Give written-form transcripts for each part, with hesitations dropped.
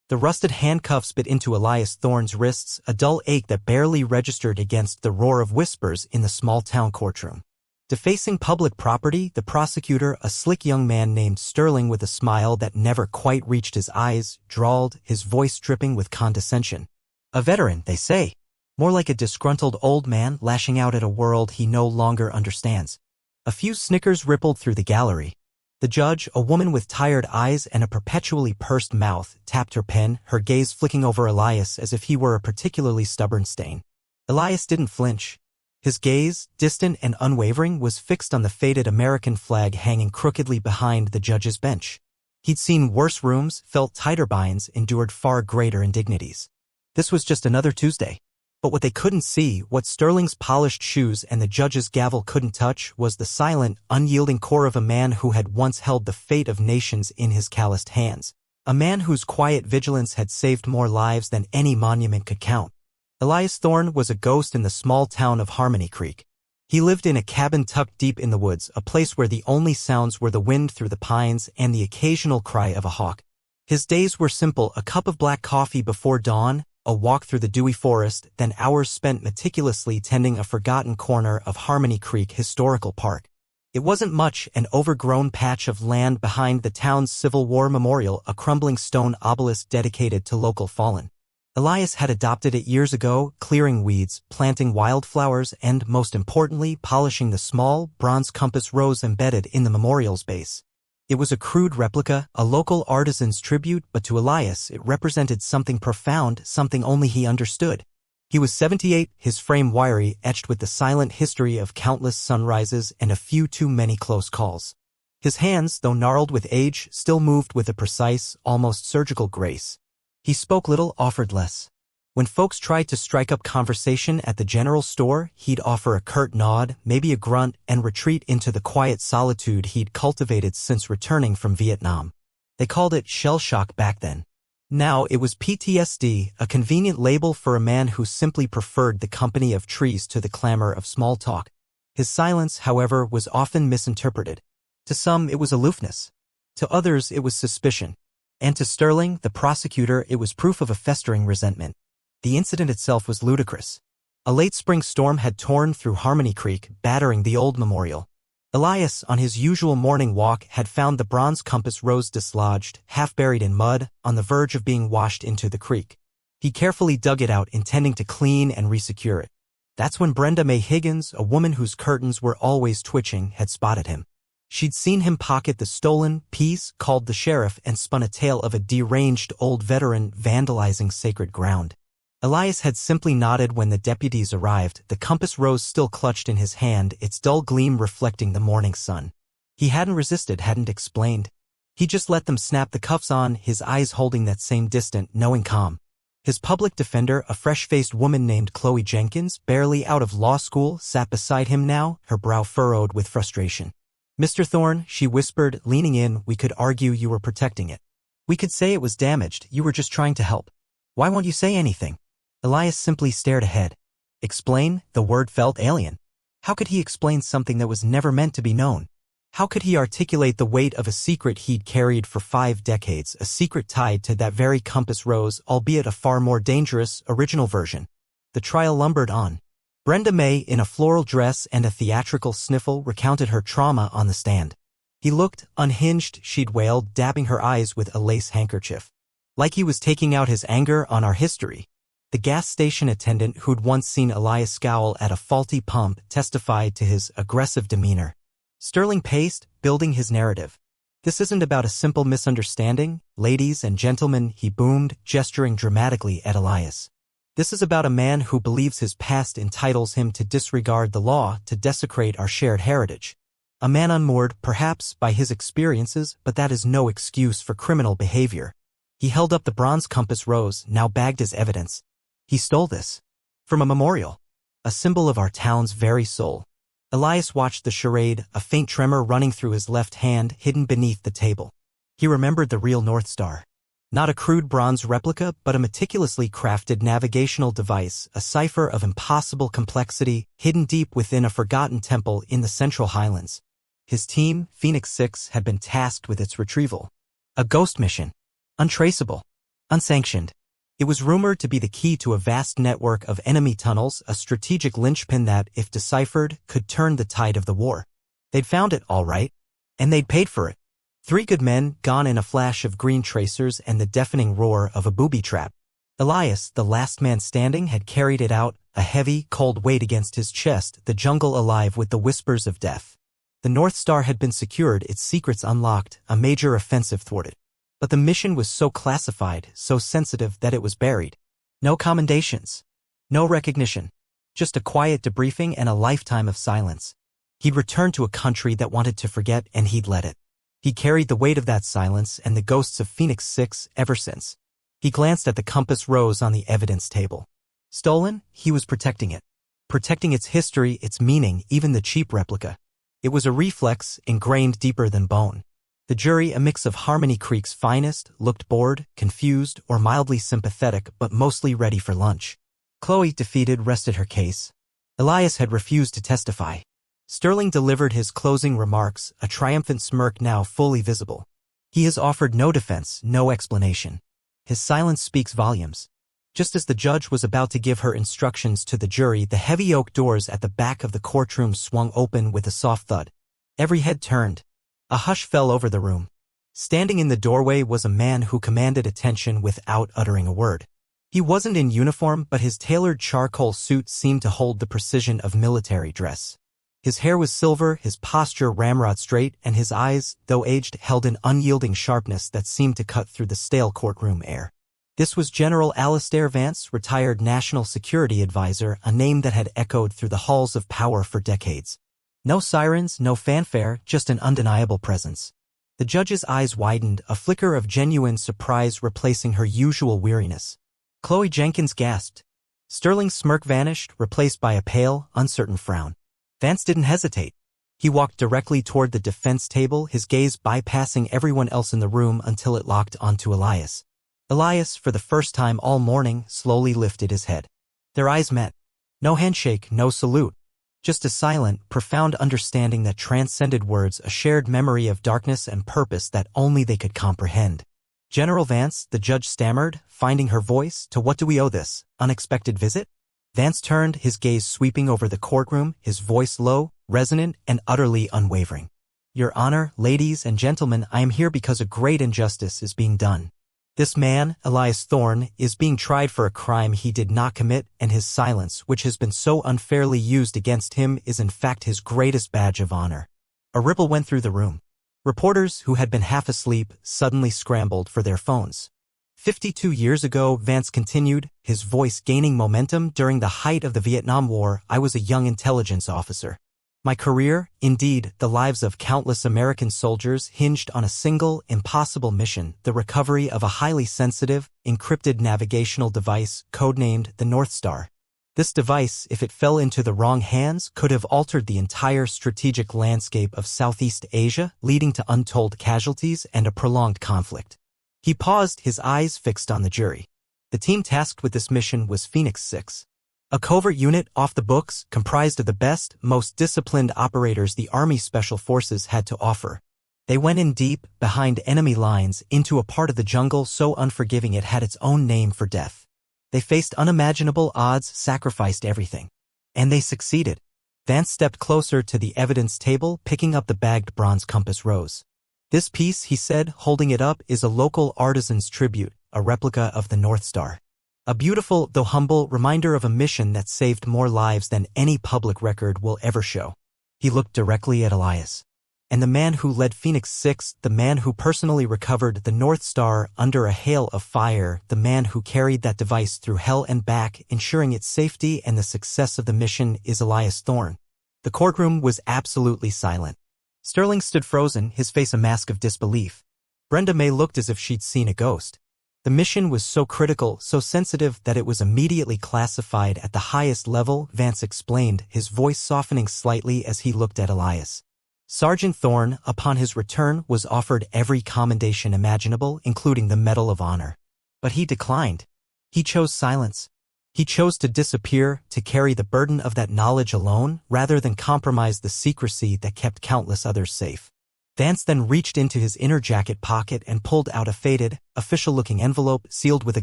The rusted handcuffs bit into Elias Thorne's wrists, a dull ache that barely registered against the roar of whispers in the small-town courtroom. Defacing public property, the prosecutor, a slick young man named Sterling with a smile that never quite reached his eyes, drawled, his voice dripping with condescension. A veteran, they say. More like a disgruntled old man lashing out at a world he no longer understands. A few snickers rippled through the gallery. The judge, a woman with tired eyes and a perpetually pursed mouth, tapped her pen, her gaze flicking over Elias as if he were a particularly stubborn stain. Elias didn't flinch. His gaze, distant and unwavering, was fixed on the faded American flag hanging crookedly behind the judge's bench. He'd seen worse rooms, felt tighter binds, endured far greater indignities. This was just another Tuesday. But what they couldn't see, what Sterling's polished shoes and the judge's gavel couldn't touch, was the silent, unyielding core of a man who had once held the fate of nations in his calloused hands. A man whose quiet vigilance had saved more lives than any monument could count. Elias Thorne was a ghost in the small town of Harmony Creek. He lived in a cabin tucked deep in the woods, a place where the only sounds were the wind through the pines and the occasional cry of a hawk. His days were simple: a cup of black coffee before dawn, a walk through the dewy forest, then hours spent meticulously tending a forgotten corner of Harmony Creek Historical Park. It wasn't much, an overgrown patch of land behind the town's Civil War memorial, a crumbling stone obelisk dedicated to local fallen. Elias had adopted it years ago, clearing weeds, planting wildflowers, and, most importantly, polishing the small, bronze compass rose embedded in the memorial's base. It was a crude replica, a local artisan's tribute, but to Elias it represented something profound, something only he understood. He was 78, his frame wiry, etched with the silent history of countless sunrises and a few too many close calls. His hands, though gnarled with age, still moved with a precise, almost surgical grace. He spoke little, offered less. When folks tried to strike up conversation at the general store, he'd offer a curt nod, maybe a grunt, and retreat into the quiet solitude he'd cultivated since returning from Vietnam. They called it shell shock back then. Now it was PTSD, a convenient label for a man who simply preferred the company of trees to the clamor of small talk. His silence, however, was often misinterpreted. To some it was aloofness. To others it was suspicion. And to Sterling, the prosecutor, it was proof of a festering resentment. The incident itself was ludicrous. A late spring storm had torn through Harmony Creek, battering the old memorial. Elias, on his usual morning walk, had found the bronze compass rose dislodged, half buried in mud, on the verge of being washed into the creek. He carefully dug it out, intending to clean and resecure it. That's when Brenda Mae Higgins, a woman whose curtains were always twitching, had spotted him. She'd seen him pocket the stolen piece, called the sheriff, and spun a tale of a deranged old veteran vandalizing sacred ground. Elias had simply nodded when the deputies arrived, the compass rose still clutched in his hand, its dull gleam reflecting the morning sun. He hadn't resisted, hadn't explained. He just let them snap the cuffs on, his eyes holding that same distant, knowing calm. His public defender, a fresh-faced woman named Chloe Jenkins, barely out of law school, sat beside him now, her brow furrowed with frustration. "Mr. Thorne," she whispered, leaning in, "we could argue you were protecting it. We could say it was damaged, you were just trying to help. Why won't you say anything?" Elias simply stared ahead. Explain? The word felt alien. How could he explain something that was never meant to be known? How could he articulate the weight of a secret he'd carried for 5 decades, a secret tied to that very compass rose, albeit a far more dangerous, original version? The trial lumbered on. Brenda Mae, in a floral dress and a theatrical sniffle, recounted her trauma on the stand. He looked unhinged, she'd wailed, dabbing her eyes with a lace handkerchief. Like he was taking out his anger on our history. The gas station attendant who'd once seen Elias scowl at a faulty pump testified to his aggressive demeanor. Sterling paced, building his narrative. "This isn't about a simple misunderstanding, ladies and gentlemen," he boomed, gesturing dramatically at Elias. "This is about a man who believes his past entitles him to disregard the law, to desecrate our shared heritage. A man unmoored, perhaps, by his experiences, but that is no excuse for criminal behavior." He held up the bronze compass rose, now bagged as evidence. "He stole this. From a memorial. A symbol of our town's very soul." Elias watched the charade, a faint tremor running through his left hand, hidden beneath the table. He remembered the real North Star. Not a crude bronze replica, but a meticulously crafted navigational device, a cipher of impossible complexity, hidden deep within a forgotten temple in the Central Highlands. His team, Phoenix 6, had been tasked with its retrieval. A ghost mission. Untraceable. Unsanctioned. It was rumored to be the key to a vast network of enemy tunnels, a strategic linchpin that, if deciphered, could turn the tide of the war. They'd found it, all right. And they'd paid for it. 3 good men, gone in a flash of green tracers and the deafening roar of a booby trap. Elias, the last man standing, had carried it out, a heavy, cold weight against his chest, the jungle alive with the whispers of death. The North Star had been secured, its secrets unlocked, a major offensive thwarted. But the mission was so classified, so sensitive that it was buried. No commendations. No recognition. Just a quiet debriefing and a lifetime of silence. He'd returned to a country that wanted to forget, and he'd let it. He carried the weight of that silence and the ghosts of Phoenix 6 ever since. He glanced at the compass rose on the evidence table. Stolen, he was protecting it. Protecting its history, its meaning, even the cheap replica. It was a reflex, ingrained deeper than bone. The jury, a mix of Harmony Creek's finest, looked bored, confused, or mildly sympathetic, but mostly ready for lunch. Chloe, defeated, rested her case. Elias had refused to testify. Sterling delivered his closing remarks, a triumphant smirk now fully visible. He has offered no defense, no explanation. His silence speaks volumes. Just as the judge was about to give her instructions to the jury, the heavy oak doors at the back of the courtroom swung open with a soft thud. Every head turned. A hush fell over the room. Standing in the doorway was a man who commanded attention without uttering a word. He wasn't in uniform, but his tailored charcoal suit seemed to hold the precision of military dress. His hair was silver, his posture ramrod straight, and his eyes, though aged, held an unyielding sharpness that seemed to cut through the stale courtroom air. This was General Alistair Vance, retired National Security Advisor, a name that had echoed through the halls of power for decades. No sirens, no fanfare, just an undeniable presence. The judge's eyes widened, a flicker of genuine surprise replacing her usual weariness. Chloe Jenkins gasped. Sterling's smirk vanished, replaced by a pale, uncertain frown. Vance didn't hesitate. He walked directly toward the defense table, his gaze bypassing everyone else in the room until it locked onto Elias. Elias, for the first time all morning, slowly lifted his head. Their eyes met. No handshake, no salute. Just a silent, profound understanding that transcended words, a shared memory of darkness and purpose that only they could comprehend. General Vance, the judge stammered, finding her voice, to what do we owe this unexpected visit? Vance turned, his gaze sweeping over the courtroom, his voice low, resonant, and utterly unwavering. Your Honor, ladies and gentlemen, I am here because a great injustice is being done. This man, Elias Thorne, is being tried for a crime he did not commit, and his silence, which has been so unfairly used against him, is in fact his greatest badge of honor. A ripple went through the room. Reporters, who had been half asleep, suddenly scrambled for their phones. 52 years ago, Vance continued, his voice gaining momentum, during the height of the Vietnam War, I was a young intelligence officer. My career, indeed, the lives of countless American soldiers, hinged on a single, impossible mission, the recovery of a highly sensitive, encrypted navigational device, codenamed the North Star. This device, if it fell into the wrong hands, could have altered the entire strategic landscape of Southeast Asia, leading to untold casualties and a prolonged conflict. He paused, his eyes fixed on the jury. The team tasked with this mission was Phoenix 6. A covert unit, off the books, comprised of the best, most disciplined operators the Army Special Forces had to offer. They went in deep, behind enemy lines, into a part of the jungle so unforgiving it had its own name for death. They faced unimaginable odds, sacrificed everything. And they succeeded. Vance stepped closer to the evidence table, picking up the bagged bronze compass rose. This piece, he said, holding it up, is a local artisan's tribute, a replica of the North Star. A beautiful, though humble, reminder of a mission that saved more lives than any public record will ever show. He looked directly at Elias. And the man who led Phoenix 6, the man who personally recovered the North Star under a hail of fire, the man who carried that device through hell and back, ensuring its safety and the success of the mission, is Elias Thorne. The courtroom was absolutely silent. Sterling stood frozen, his face a mask of disbelief. Brenda May looked as if she'd seen a ghost. The mission was so critical, so sensitive, that it was immediately classified at the highest level, Vance explained, his voice softening slightly as he looked at Elias. Sergeant Thorne, upon his return, was offered every commendation imaginable, including the Medal of Honor. But he declined. He chose silence. He chose to disappear, to carry the burden of that knowledge alone, rather than compromise the secrecy that kept countless others safe. Vance then reached into his inner jacket pocket and pulled out a faded, official-looking envelope sealed with a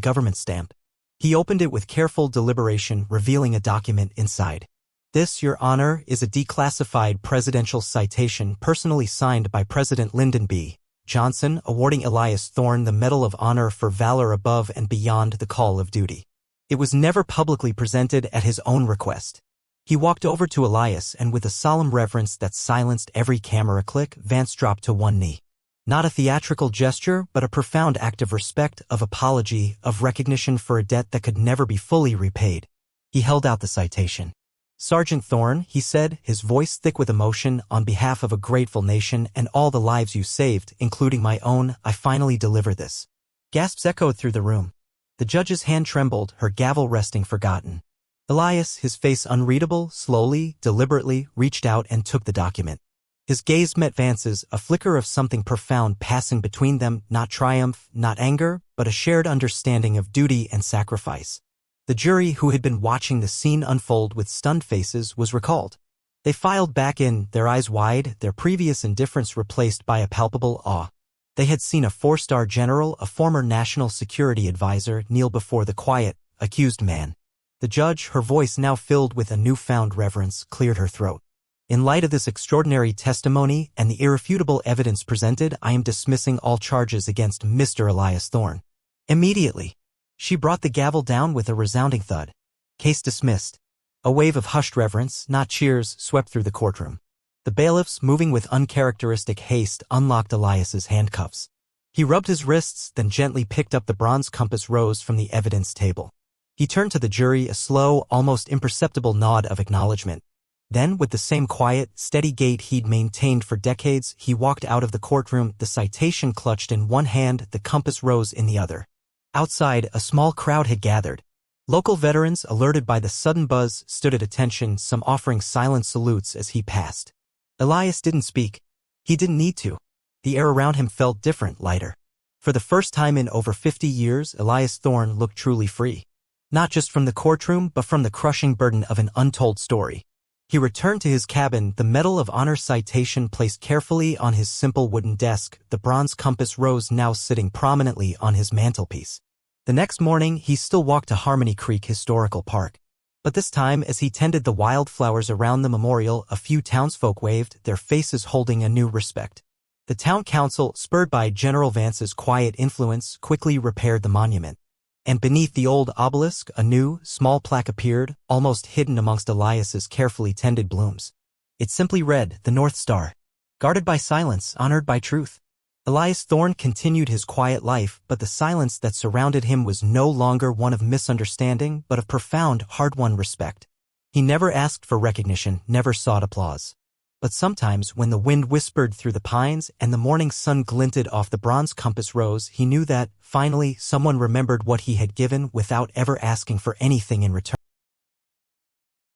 government stamp. He opened it with careful deliberation, revealing a document inside. "This, Your Honor, is a declassified presidential citation personally signed by President Lyndon B. Johnson, awarding Elias Thorne the Medal of Honor for valor above and beyond the call of duty." It was never publicly presented at his own request. He walked over to Elias and with a solemn reverence that silenced every camera click, Vance dropped to one knee. Not a theatrical gesture, but a profound act of respect, of apology, of recognition for a debt that could never be fully repaid. He held out the citation. "Sergeant Thorne," he said, his voice thick with emotion, "on behalf of a grateful nation and all the lives you saved, including my own, I finally deliver this." Gasps echoed through the room. The judge's hand trembled, her gavel resting forgotten. Elias, his face unreadable, slowly, deliberately, reached out and took the document. His gaze met Vance's, a flicker of something profound passing between them, not triumph, not anger, but a shared understanding of duty and sacrifice. The jury, who had been watching the scene unfold with stunned faces, was recalled. They filed back in, their eyes wide, their previous indifference replaced by a palpable awe. They had seen a 4-star general, a former national security advisor, kneel before the quiet, accused man. The judge, her voice now filled with a newfound reverence, cleared her throat. "In light of this extraordinary testimony and the irrefutable evidence presented, I am dismissing all charges against Mr. Elias Thorne." Immediately, she brought the gavel down with a resounding thud. "Case dismissed." A wave of hushed reverence, not cheers, swept through the courtroom. The bailiffs, moving with uncharacteristic haste, unlocked Elias's handcuffs. He rubbed his wrists, then gently picked up the bronze compass rose from the evidence table. He turned to the jury, a slow, almost imperceptible nod of acknowledgement. Then, with the same quiet, steady gait he'd maintained for decades, he walked out of the courtroom, the citation clutched in one hand, the compass rose in the other. Outside, a small crowd had gathered. Local veterans, alerted by the sudden buzz, stood at attention, some offering silent salutes as he passed. Elias didn't speak. He didn't need to. The air around him felt different, lighter. For the first time in over 50 years, Elias Thorne looked truly free. Not just from the courtroom, but from the crushing burden of an untold story. He returned to his cabin, the Medal of Honor citation placed carefully on his simple wooden desk, the bronze compass rose now sitting prominently on his mantelpiece. The next morning, he still walked to Harmony Creek Historical Park. But this time, as he tended the wildflowers around the memorial, a few townsfolk waved, their faces holding a new respect. The town council, spurred by General Vance's quiet influence, quickly repaired the monument. And beneath the old obelisk, a new, small plaque appeared, almost hidden amongst Elias's carefully tended blooms. It simply read, "The North Star. Guarded by silence, honored by truth." Elias Thorne continued his quiet life, but the silence that surrounded him was no longer one of misunderstanding, but of profound, hard-won respect. He never asked for recognition, never sought applause. But sometimes, when the wind whispered through the pines and the morning sun glinted off the bronze compass rose, he knew that, finally, someone remembered what he had given without ever asking for anything in return.